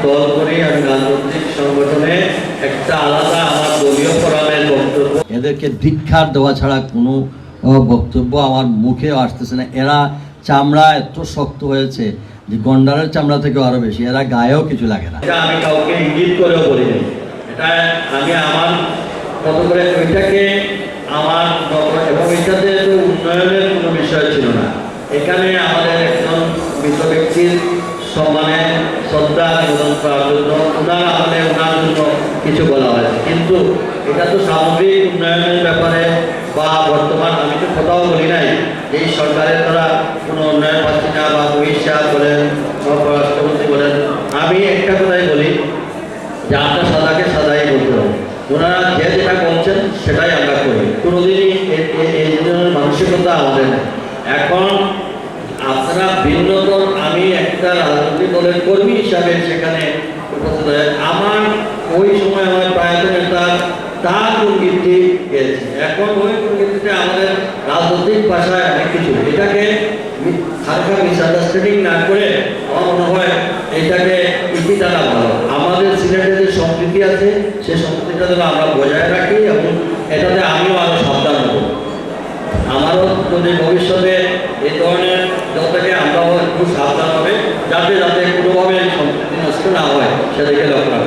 দল করি, আমি রাজনৈতিক সংগঠনে একটা আলাদা আমার দলীয় ফোরামের বক্তব্য। এদেরকে ধিক্ষার দেওয়া ছাড়া কোনো বক্তব্য আমার মুখেও আসতেছে না। এরা চামড়া এত শক্ত হয়েছে যে গন্ডারের চামড়া থেকেও আরো বেশি, এরা গায়েও কিছু লাগে না। এটা আমি কাউকে ইঙ্গিত করেও বলিনি, এটা আমি আমার কত করে ওইটাকে আমার এবং এটাতে তো উন্নয়নের কোনো বিষয় ছিল না। এখানে আমাদের একজন মৃত ব্যক্তির সম্মানে শ্রদ্ধা নিবেদন করার জন্য ওনার জন্য কিছু বলা হয়েছে, কিন্তু এটা তো সামগ্রিক উন্নয়নের ব্যাপারে বা বর্তমান আমি তো কোথাও বলি নাই এই সরকারের দ্বারা কোনো উন্নয়ন পাচ্ছি না বা উড়িষ্যা বলেন বা পররাষ্ট্রমন্ত্রী বলেন। আমি একটা কথাই বলি যে আমরা সাদাকে সাদাই বলতে হবে, ওনারা যে যেটা বলছেন সেটাই আমরা করি, কোনোদিনই এই ধরনের মানসিকতা আমাদের নেই। এখন আপনারা ভিন্নতর, আমি একটা রাজনৈতিক দলের কর্মী হিসাবে সেখানে উপস্থিত হয়ে আমার ওই সময় আমার প্রায়ত নেতা তার দুর্নীতি গেছে। এখন ওই দুর্নীতিতে আমাদের রাজনৈতিক ভাষায় অনেক কিছু, এটাকে হালকা মিসআন্ডারস্ট্যান্ডিং না করে আমার মনে হয় এটাকে ইতি টানা ভালো। আমাদের সিলেটে যে সংস্কৃতি আছে সেই সংস্কৃতিটা যেন আমরা বজায় রাখি এবং এটাতে আমিও আরও সাবধান হব। আমারও যদি ভবিষ্যতে এই ধরনের যতটাকে আমরাও একটু সাবধান হবে, যাতে কোনোভাবে সংস্কৃতি নষ্ট না হয় সেদিকে লক্ষ্য রাখবো।